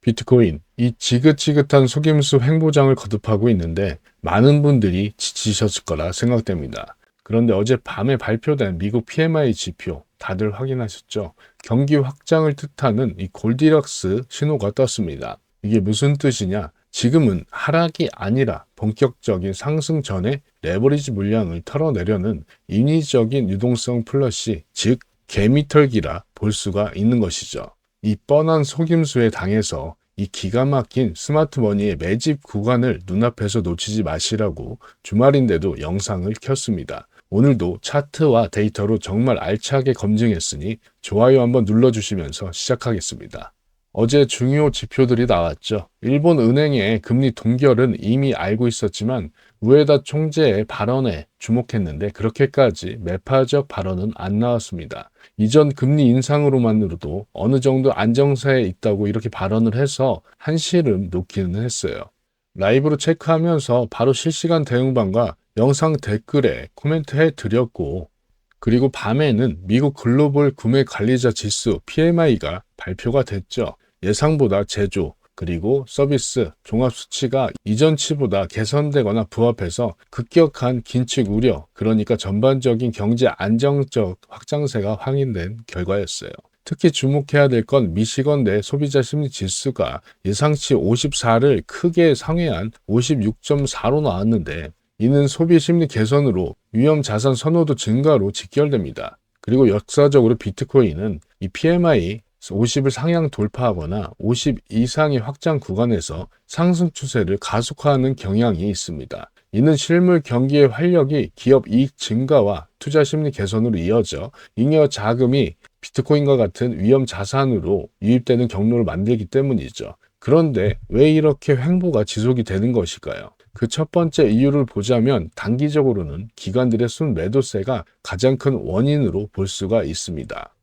비트코인, 이 지긋지긋한 속임수 횡보장을 거듭하고 있는데 많은 분들이 지치셨을 거라 생각됩니다. 그런데 어젯밤에 발표된 미국 PMI 지표 다들 확인하셨죠? 경기 확장을 뜻하는 이 골디락스 신호가 떴습니다. 이게 무슨 뜻이냐? 지금은 하락이 아니라 본격적인 상승 전에 레버리지 물량을 털어내려는 인위적인 유동성 플러시, 즉 개미털기라 볼 수가 있는 것이죠. 이 뻔한 속임수에 당해서 이 기가 막힌 스마트머니의 매집 구간을 눈앞에서 놓치지 마시라고 주말인데도 영상을 켰습니다. 오늘도 차트와 데이터로 정말 알차게 검증했으니 좋아요 한번 눌러주시면서 시작하겠습니다. 어제 중요 지표들이 나왔죠. 일본 은행의 금리 동결은 이미 알고 있었지만 우에다 총재의 발언에 주목했는데 그렇게까지 매파적 발언은 안 나왔습니다. 이전 금리 인상으로만으로도 어느 정도 안정세에 있다고 이렇게 발언을 해서 한시름 놓기는 했어요. 라이브로 체크하면서 바로 실시간 대응방과 영상 댓글에 코멘트 해드렸고, 그리고 밤에는 미국 글로벌 구매 관리자 지수 PMI가 발표가 됐죠. 예상보다 제조, 그리고 서비스, 종합 수치가 이전치보다 개선되거나 부합해서 급격한 긴축 우려, 그러니까 전반적인 경제 안정적 확장세가 확인된 결과였어요. 특히 주목해야 될 건 미시건 내 소비자 심리 지수가 예상치 54를 크게 상회한 56.4로 나왔는데 이는 소비 심리 개선으로 위험 자산 선호도 증가로 직결됩니다. 그리고 역사적으로 비트코인은 이 PMI 50을 상향 돌파하거나 50 이상의 확장 구간에서 상승 추세를 가속화하는 경향이 있습니다. 이는 실물 경기의 활력이 기업 이익 증가와 투자 심리 개선으로 이어져 잉여 자금이 비트코인과 같은 위험 자산으로 유입되는 경로를 만들기 때문이죠. 그런데 왜 이렇게 횡보가 지속이 되는 것일까요? 그 첫 번째 이유를 보자면 단기적으로는 기관들의 순매도세가 가장 큰 원인으로 볼 수가 있습니다.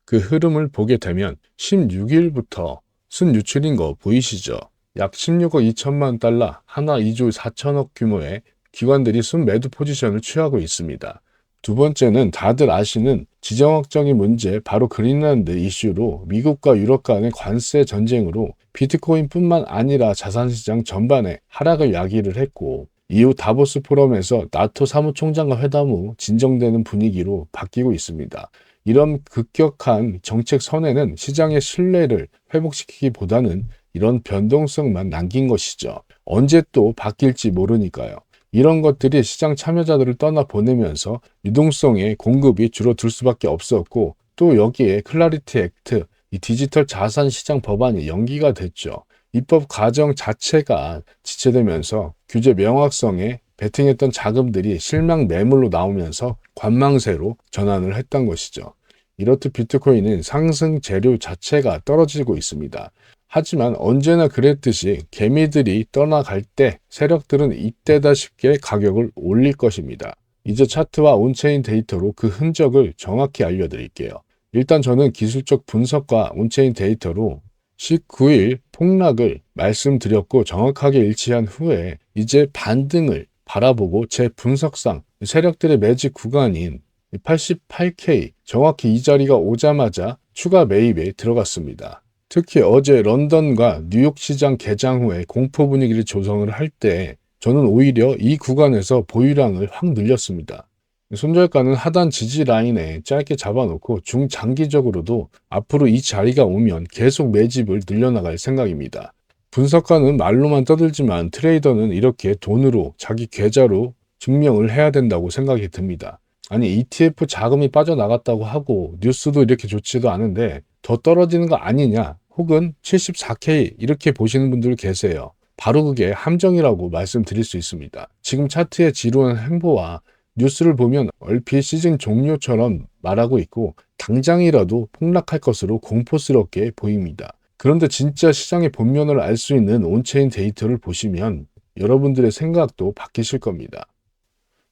그 흐름을 보게 되면 16일부터 순유출인 거 보이시죠? 약 16억 2천만 달러, 하나 2조 4천억 규모의 기관들이 순매도 포지션을 취하고 있습니다. 두 번째는 다들 아시는 지정학적인 문제, 바로 그린란드 이슈로 미국과 유럽 간의 관세 전쟁으로 비트코인뿐만 아니라 자산시장 전반에 하락을 야기를 했고, 이후 다보스 포럼에서 나토 사무총장과 회담 후 진정되는 분위기로 바뀌고 있습니다. 이런 급격한 정책 선회는 시장의 신뢰를 회복시키기보다는 이런 변동성만 남긴 것이죠. 언제 또 바뀔지 모르니까요. 이런 것들이 시장 참여자들을 떠나보내면서 유동성의 공급이 줄어들 수밖에 없었고, 또 여기에 클라리티 액트, 이 디지털 자산 시장 법안이 연기가 됐죠. 입법 과정 자체가 지체되면서 규제 명확성에 베팅했던 자금들이 실망 매물로 나오면서 관망세로 전환을 했던 것이죠. 이렇듯 비트코인은 상승 재료 자체가 떨어지고 있습니다. 하지만 언제나 그랬듯이 개미들이 떠나갈 때 세력들은 이때다 쉽게 가격을 올릴 것입니다. 이제 차트와 온체인 데이터로 그 흔적을 정확히 알려드릴게요. 일단 저는 기술적 분석과 온체인 데이터로 19일 폭락을 말씀드렸고 정확하게 일치한 후에 이제 반등을 바라보고 제 분석상 세력들의 매집 구간인 88K, 정확히 이 자리가 오자마자 추가 매입에 들어갔습니다. 특히 어제 런던과 뉴욕 시장 개장 후에 공포 분위기를 조성을 할 때 저는 오히려 이 구간에서 보유량을 확 늘렸습니다. 손절가는 하단 지지 라인에 짧게 잡아놓고 중장기적으로도 앞으로 이 자리가 오면 계속 매집을 늘려나갈 생각입니다. 분석가는 말로만 떠들지만 트레이더는 이렇게 돈으로 자기 계좌로 증명을 해야 된다고 생각이 듭니다. 아니 ETF 자금이 빠져나갔다고 하고 뉴스도 이렇게 좋지도 않은데 더 떨어지는 거 아니냐, 혹은 74K 이렇게 보시는 분들 계세요. 바로 그게 함정이라고 말씀드릴 수 있습니다. 지금 차트의 지루한 행보와 뉴스를 보면 얼핏 시즌 종료처럼 말하고 있고 당장이라도 폭락할 것으로 공포스럽게 보입니다. 그런데 진짜 시장의 본면을 알 수 있는 온체인 데이터를 보시면 여러분들의 생각도 바뀌실 겁니다.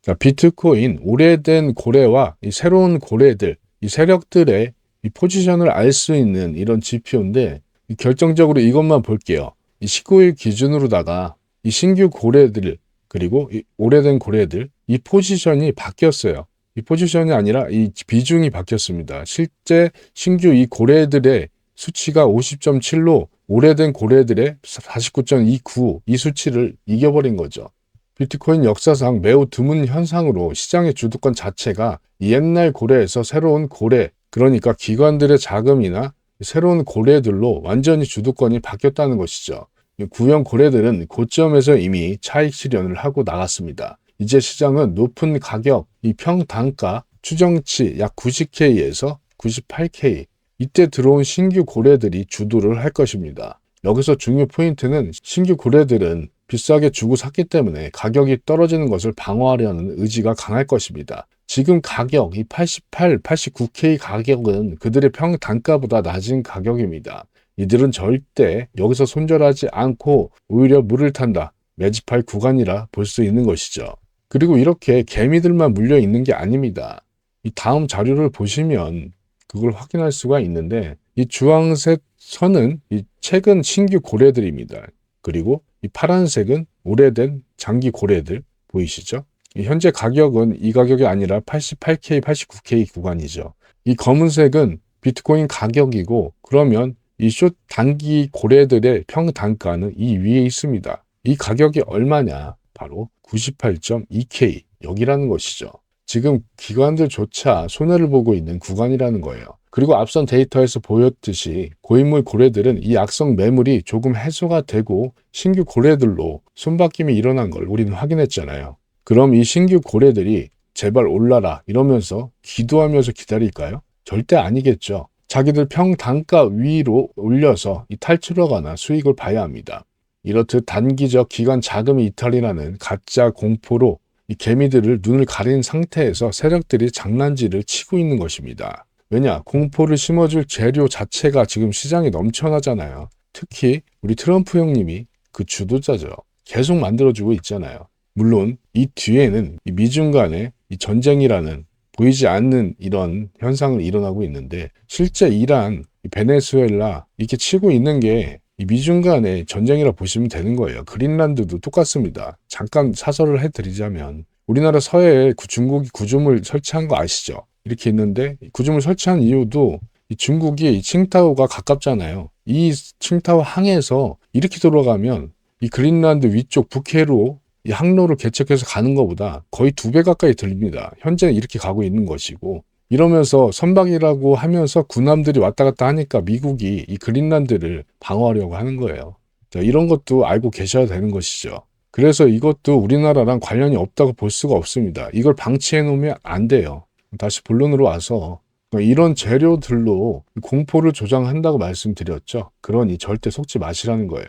자, 비트코인 오래된 고래와 이 새로운 고래들, 이 세력들의 이 포지션을 알 수 있는 이런 지표인데 결정적으로 이것만 볼게요. 이 19일 기준으로다가 이 신규 고래들 그리고 이 오래된 고래들 이 포지션이 바뀌었어요. 이 포지션이 아니라 이 비중이 바뀌었습니다. 실제 신규 이 고래들의 수치가 50.7로 오래된 고래들의 49.29 이 수치를 이겨버린 거죠. 비트코인 역사상 매우 드문 현상으로 시장의 주도권 자체가 옛날 고래에서 새로운 고래, 그러니까 기관들의 자금이나 새로운 고래들로 완전히 주도권이 바뀌었다는 것이죠. 구형 고래들은 고점에서 이미 차익 실현을 하고 나갔습니다. 이제 시장은 높은 가격, 이 평단가, 추정치 약 90K에서 98K, 이때 들어온 신규 고래들이 주도를 할 것입니다. 여기서 중요 포인트는 신규 고래들은 비싸게 주고 샀기 때문에 가격이 떨어지는 것을 방어하려는 의지가 강할 것입니다. 지금 가격, 이 88, 89K 가격은 그들의 평단가보다 낮은 가격입니다. 이들은 절대 여기서 손절하지 않고 오히려 물을 탄다, 매집할 구간이라 볼 수 있는 것이죠. 그리고 이렇게 개미들만 물려 있는 게 아닙니다. 이 다음 자료를 보시면 그걸 확인할 수가 있는데, 이 주황색 선은 이 최근 신규 고래들입니다. 그리고 이 파란색은 오래된 장기 고래들 보이시죠? 현재 가격은 이 가격이 아니라 88K, 89K 구간이죠. 이 검은색은 비트코인 가격이고, 그러면 이 숏 단기 고래들의 평단가는 이 위에 있습니다. 이 가격이 얼마냐? 바로 98.2K, 여기라는 것이죠. 지금 기관들조차 손해를 보고 있는 구간이라는 거예요. 그리고 앞선 데이터에서 보였듯이 고인물 고래들은 이 악성 매물이 조금 해소가 되고 신규 고래들로 손바뀜이 일어난 걸 우리는 확인했잖아요. 그럼 이 신규 고래들이 제발 올라라 이러면서 기도하면서 기다릴까요? 절대 아니겠죠. 자기들 평단가 위로 올려서 이 탈출하거나 수익을 봐야 합니다. 이렇듯 단기적 기관 자금이 이탈이라는 가짜 공포로 이 개미들을 눈을 가린 상태에서 세력들이 장난질을 치고 있는 것입니다. 왜냐? 공포를 심어줄 재료 자체가 지금 시장에 넘쳐나잖아요. 특히 우리 트럼프 형님이 그 주도자죠. 계속 만들어주고 있잖아요. 물론 이 뒤에는 이 미중 간의 이 전쟁이라는 보이지 않는 이런 현상을 일어나고 있는데, 실제 이란, 베네수엘라 이렇게 치고 있는 게 이 미중 간의 전쟁이라 보시면 되는 거예요. 그린란드도 똑같습니다. 잠깐 사설을 해드리자면 우리나라 서해에 중국이 구점을 설치한 거 아시죠? 이렇게 있는데 구점을 설치한 이유도 이 중국이 이 칭타오가 가깝잖아요. 이 칭타오 항에서 이렇게 돌아가면 이 그린란드 위쪽 북해로 이 항로를 개척해서 가는 것보다 거의 2배 가까이 들립니다. 현재는 이렇게 가고 있는 것이고, 이러면서 선박이라고 하면서 군함들이 왔다 갔다 하니까 미국이 이 그린란드를 방어하려고 하는 거예요. 이런 것도 알고 계셔야 되는 것이죠. 그래서 이것도 우리나라랑 관련이 없다고 볼 수가 없습니다. 이걸 방치해 놓으면 안 돼요. 다시 본론으로 와서 이런 재료들로 공포를 조장한다고 말씀드렸죠. 그러니 절대 속지 마시라는 거예요.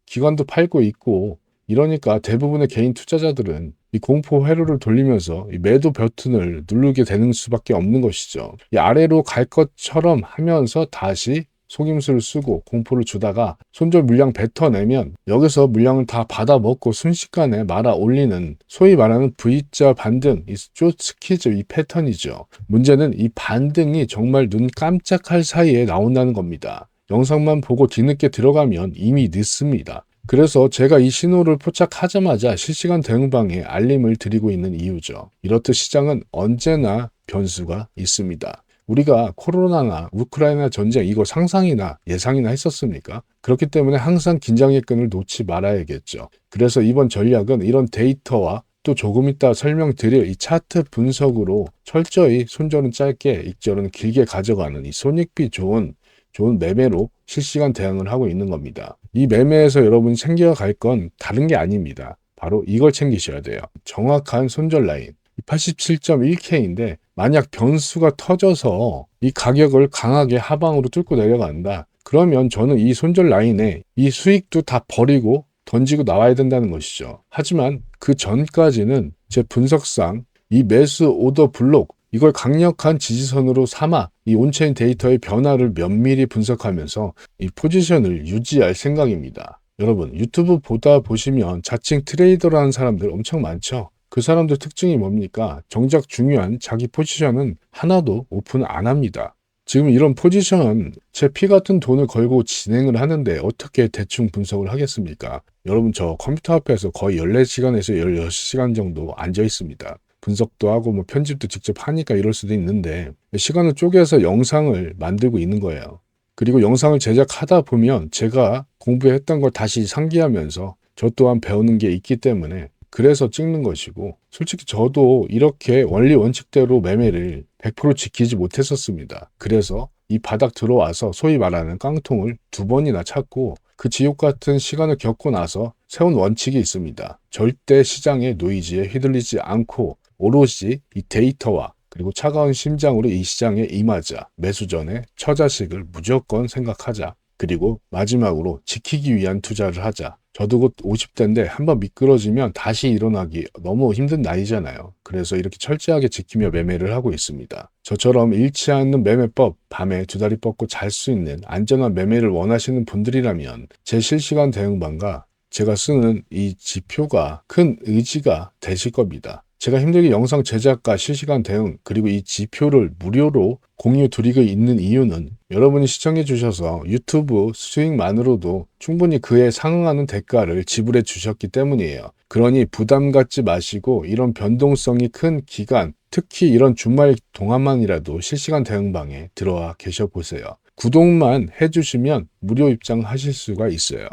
기관도 팔고 있고 이러니까 대부분의 개인 투자자들은 이 공포 회로를 돌리면서 이 매도 버튼을 누르게 되는 수밖에 없는 것이죠. 이 아래로 갈 것처럼 하면서 다시 속임수를 쓰고 공포를 주다가 손절 물량 뱉어내면 여기서 물량을 다 받아먹고 순식간에 말아 올리는, 소위 말하는 V자 반등, 이 숏스키즈 이 패턴이죠. 문제는 이 반등이 정말 눈 깜짝할 사이에 나온다는 겁니다. 영상만 보고 뒤늦게 들어가면 이미 늦습니다. 그래서 제가 이 신호를 포착하자마자 실시간 대응방에 알림을 드리고 있는 이유죠. 이렇듯 시장은 언제나 변수가 있습니다. 우리가 코로나나 우크라이나 전쟁 이거 상상이나 예상이나 했었습니까? 그렇기 때문에 항상 긴장의 끈을 놓지 말아야겠죠. 그래서 이번 전략은 이런 데이터와 또 조금 이따 설명드릴 이 차트 분석으로 철저히 손절은 짧게 익절은 길게 가져가는 이 손익비 좋은 매매로 실시간 대응을 하고 있는 겁니다. 이 매매에서 여러분이 챙겨갈 건 다른 게 아닙니다. 바로 이걸 챙기셔야 돼요. 정확한 손절 라인. 87.1K인데 만약 변수가 터져서 이 가격을 강하게 하방으로 뚫고 내려간다. 그러면 저는 이 손절 라인에 이 수익도 다 버리고 던지고 나와야 된다는 것이죠. 하지만 그 전까지는 제 분석상 이 매수 오더 블록, 이걸 강력한 지지선으로 삼아 이 온체인 데이터의 변화를 면밀히 분석하면서 이 포지션을 유지할 생각입니다. 여러분, 유튜브 보다 보시면 자칭 트레이더라는 사람들 엄청 많죠? 그 사람들 특징이 뭡니까? 정작 중요한 자기 포지션은 하나도 오픈 안 합니다. 지금 이런 포지션 제 피 같은 돈을 걸고 진행을 하는데 어떻게 대충 분석을 하겠습니까? 여러분, 저 컴퓨터 앞에서 거의 14시간에서 16시간 정도 앉아 있습니다. 분석도 하고 뭐 편집도 직접 하니까 이럴 수도 있는데 시간을 쪼개서 영상을 만들고 있는 거예요. 그리고 영상을 제작하다 보면 제가 공부했던 걸 다시 상기하면서 저 또한 배우는 게 있기 때문에 그래서 찍는 것이고, 솔직히 저도 이렇게 원리 원칙대로 매매를 100% 지키지 못했었습니다. 그래서 이 바닥 들어와서 소위 말하는 깡통을 2번이나 찾고 그 지옥 같은 시간을 겪고 나서 세운 원칙이 있습니다. 절대 시장의 노이즈에 휘둘리지 않고 오롯이 이 데이터와 그리고 차가운 심장으로 이 시장에 임하자. 매수 전에 처자식을 무조건 생각하자. 그리고 마지막으로 지키기 위한 투자를 하자. 저도 곧 50대인데 한번 미끄러지면 다시 일어나기 너무 힘든 나이잖아요. 그래서 이렇게 철저하게 지키며 매매를 하고 있습니다. 저처럼 잃지 않는 매매법, 밤에 2다리 뻗고 잘 수 있는 안전한 매매를 원하시는 분들이라면 제 실시간 대응방과 제가 쓰는 이 지표가 큰 의지가 되실 겁니다. 제가 힘들게 영상 제작과 실시간 대응 그리고 이 지표를 무료로 공유 드리고 있는 이유는 여러분이 시청해 주셔서 유튜브 수익만으로도 충분히 그에 상응하는 대가를 지불해 주셨기 때문이에요. 그러니 부담 갖지 마시고 이런 변동성이 큰 기간, 특히 이런 주말 동안만이라도 실시간 대응방에 들어와 계셔 보세요. 구독만 해주시면 무료 입장하실 수가 있어요.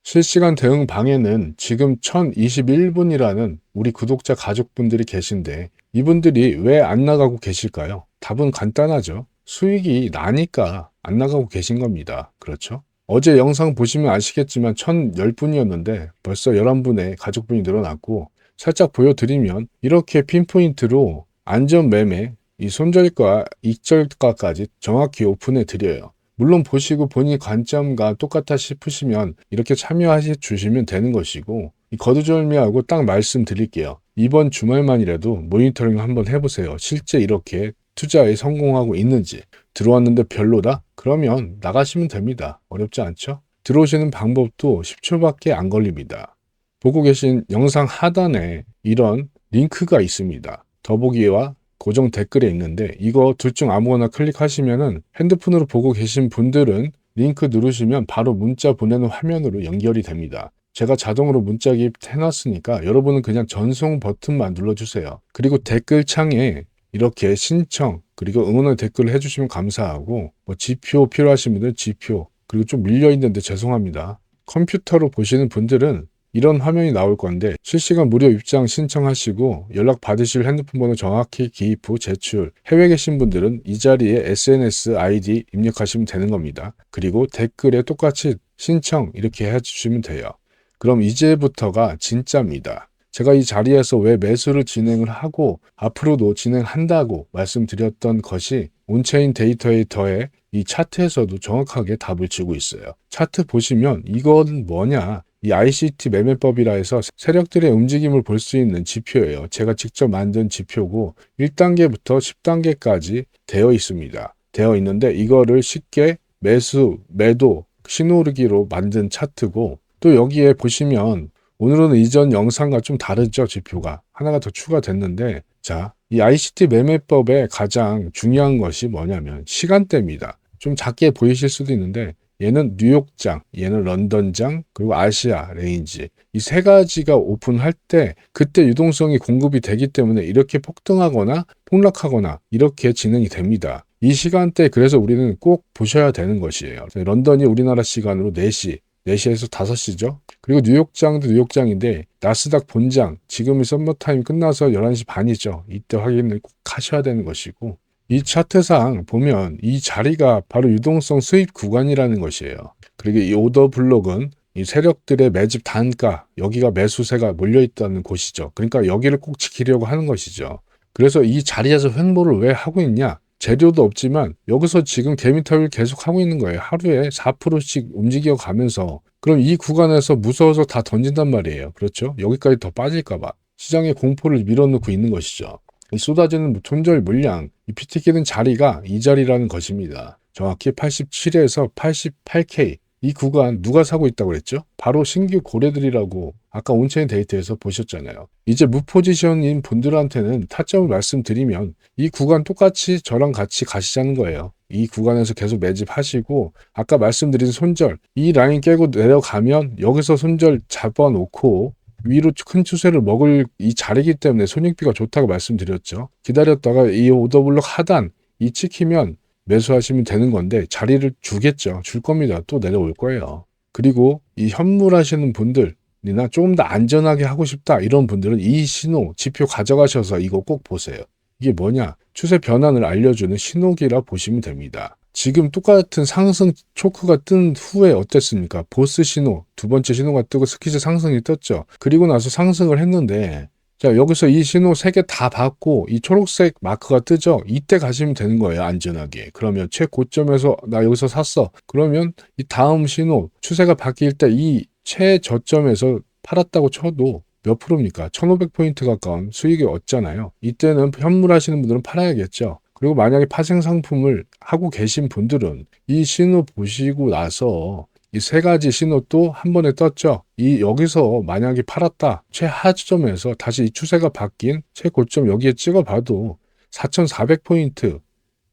실시간 대응 방에는 지금 1021분이라는 우리 구독자 가족분들이 계신데 이분들이 왜 안 나가고 계실까요? 답은 간단하죠. 수익이 나니까 안 나가고 계신 겁니다. 그렇죠? 어제 영상 보시면 아시겠지만 1010분이었는데 벌써 11분의 가족분이 늘어났고, 살짝 보여드리면 이렇게 핀포인트로 안전 매매, 이 손절가, 익절가까지 정확히 오픈해 드려요. 물론 보시고 본인 관점과 똑같아 싶으시면 이렇게 참여하시 주시면 되는 것이고, 거두절미하고 딱 말씀드릴게요. 이번 주말만이라도 모니터링 한번 해보세요. 실제 이렇게 투자에 성공하고 있는지. 들어왔는데 별로다? 그러면 나가시면 됩니다. 어렵지 않죠? 들어오시는 방법도 10초밖에 안 걸립니다. 보고 계신 영상 하단에 이런 링크가 있습니다. 더보기와 고정 댓글에 있는데 이거 둘 중 아무거나 클릭하시면은 핸드폰으로 보고 계신 분들은 링크 누르시면 바로 문자 보내는 화면으로 연결이 됩니다. 제가 자동으로 문자 기입해놨으니까 여러분은 그냥 전송 버튼만 눌러주세요. 그리고 댓글창에 이렇게 신청 그리고 응원의 댓글을 해주시면 감사하고, 뭐 지표 필요하신 분들은 지표, 그리고 좀 밀려있는데 죄송합니다. 컴퓨터로 보시는 분들은 이런 화면이 나올 건데 실시간 무료 입장 신청하시고 연락 받으실 핸드폰 번호 정확히 기입 후 제출. 해외에 계신 분들은 이 자리에 SNS 아이디 입력하시면 되는 겁니다. 그리고 댓글에 똑같이 신청 이렇게 해주시면 돼요. 그럼 이제부터가 진짜입니다. 제가 이 자리에서 왜 매수를 진행을 하고 앞으로도 진행한다고 말씀드렸던 것이 온체인 데이터에 더해 이 차트에서도 정확하게 답을 주고 있어요. 차트 보시면 이건 뭐냐? 이 ICT 매매법이라 해서 세력들의 움직임을 볼 수 있는 지표예요. 제가 직접 만든 지표고 1단계부터 10단계까지 되어 있습니다. 되어 있는데 이거를 쉽게 매수, 매도, 신호르기로 만든 차트고, 또 여기에 보시면 오늘은 이전 영상과 좀 다르죠. 지표가 하나가 더 추가됐는데, 자, 이 ICT 매매법의 가장 중요한 것이 뭐냐면 시간대입니다. 좀 작게 보이실 수도 있는데 얘는 뉴욕장, 얘는 런던장, 그리고 아시아 레인지, 이 세 가지가 오픈할 때 그때 유동성이 공급이 되기 때문에 이렇게 폭등하거나 폭락하거나 이렇게 진행이 됩니다. 이 시간대 그래서 우리는 꼭 보셔야 되는 것이에요. 런던이 우리나라 시간으로 4시, 4시에서 5시죠. 그리고 뉴욕장도 뉴욕장인데 나스닥 본장, 지금이 썸머타임 끝나서 11시 반이죠. 이때 확인을 꼭 하셔야 되는 것이고, 이 차트상 보면 이 자리가 바로 유동성 수입 구간이라는 것이에요. 그리고 이 오더 블록은 이 세력들의 매집 단가, 여기가 매수세가 몰려있다는 곳이죠. 그러니까 여기를 꼭 지키려고 하는 것이죠. 그래서 이 자리에서 횡보를 왜 하고 있냐? 재료도 없지만 여기서 지금 개미털을 계속 하고 있는 거예요. 하루에 4%씩 움직여 가면서. 그럼 이 구간에서 무서워서 다 던진단 말이에요. 그렇죠? 여기까지 더 빠질까 봐. 시장의 공포를 밀어넣고 있는 것이죠. 이 쏟아지는 손절 물량, 이 PT기는 자리가 이 자리라는 것입니다. 정확히 87에서 88K. 이 구간 누가 사고 있다고 그랬죠? 바로 신규 고래들이라고 아까 온체인 데이터에서 보셨잖아요. 이제 무포지션인 분들한테는 타점을 말씀드리면 이 구간 똑같이 저랑 같이 가시자는 거예요. 이 구간에서 계속 매집하시고 아까 말씀드린 손절, 이 라인 깨고 내려가면 여기서 손절 잡아놓고 위로 큰 추세를 먹을 이 자리이기 때문에 손익비가 좋다고 말씀드렸죠. 기다렸다가 이 오더블록 하단 이 찍히면 매수하시면 되는 건데 자리를 주겠죠. 줄 겁니다. 또 내려올 거예요. 그리고 이 현물하시는 분들이나 조금 더 안전하게 하고 싶다 이런 분들은 이 신호 지표 가져가셔서 이거 꼭 보세요. 이게 뭐냐? 추세 변환을 알려주는 신호기라 보시면 됩니다. 지금 똑같은 상승 초크가 뜬 후에 어땠습니까? 보스 신호, 두 번째 신호가 뜨고 스키즈 상승이 떴죠. 그리고 나서 상승을 했는데 자, 여기서 이 신호 3개 다 받고 이 초록색 마크가 뜨죠. 이때 가시면 되는 거예요. 안전하게. 그러면 최고점에서 나 여기서 샀어. 그러면 이 다음 신호 추세가 바뀔 때 이 최저점에서 팔았다고 쳐도 몇 프로입니까? 1500포인트 가까운 수익이 얻잖아요. 이때는 현물하시는 분들은 팔아야겠죠. 그리고 만약에 파생 상품을 하고 계신 분들은 이 신호 보시고 나서 이 3가지 신호 또 한 번에 떴죠. 이 여기서 만약에 팔았다. 최하점에서 다시 이 추세가 바뀐 최고점 여기에 찍어봐도 4400포인트,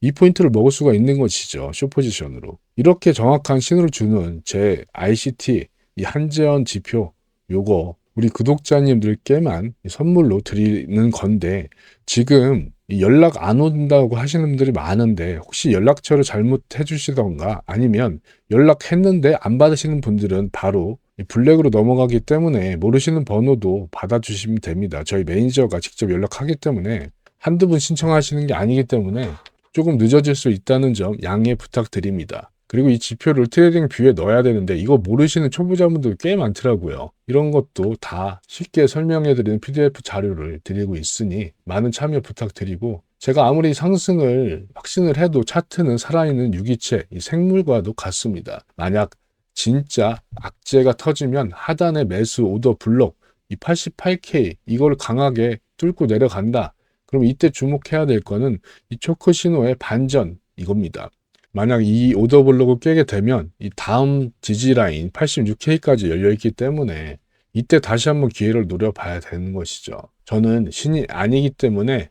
이 포인트를 먹을 수가 있는 것이죠. 숏포지션으로. 이렇게 정확한 신호를 주는 제 ICT, 이 한재원 지표, 요거 우리 구독자님들께만 선물로 드리는 건데 지금 연락 안 온다고 하시는 분들이 많은데 혹시 연락처를 잘못해 주시던가 아니면 연락했는데 안 받으시는 분들은 바로 블랙으로 넘어가기 때문에 모르시는 번호도 받아주시면 됩니다. 저희 매니저가 직접 연락하기 때문에 한두 분 신청하시는 게 아니기 때문에 조금 늦어질 수 있다는 점 양해 부탁드립니다. 그리고 이 지표를 트레이딩 뷰에 넣어야 되는데 이거 모르시는 초보자분들 꽤 많더라고요. 이런 것도 다 쉽게 설명해드리는 PDF 자료를 드리고 있으니 많은 참여 부탁드리고 제가 아무리 상승을 확신을 해도 차트는 살아있는 유기체, 이 생물과도 같습니다. 만약 진짜 악재가 터지면 하단의 매수 오더 블록 이 88K 이걸 강하게 뚫고 내려간다. 그럼 이때 주목해야 될 거는 이 초크 신호의 반전 이겁니다. 만약 이 오더 블록을 깨게 되면 이 다음 지지 라인 86K까지 열려 있기 때문에 이때 다시 한번 기회를 노려봐야 되는 것이죠. 저는 신이 아니기 때문에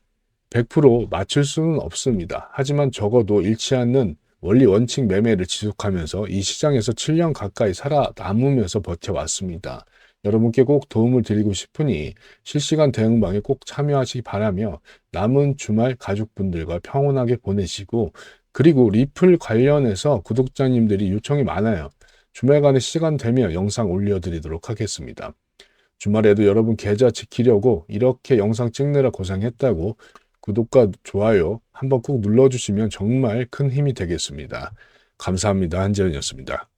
100% 맞출 수는 없습니다. 하지만 적어도 잃지 않는 원리 원칙 매매를 지속하면서 이 시장에서 7년 가까이 살아남으면서 버텨왔습니다. 여러분께 꼭 도움을 드리고 싶으니 실시간 대응방에 꼭 참여하시기 바라며 남은 주말 가족분들과 평온하게 보내시고 그리고 리플 관련해서 구독자님들이 요청이 많아요. 주말간에 시간 되면 영상 올려드리도록 하겠습니다. 주말에도 여러분 계좌 지키려고 이렇게 영상 찍느라 고생했다고 구독과 좋아요 한번 꼭 눌러주시면 정말 큰 힘이 되겠습니다. 감사합니다. 한재현이었습니다.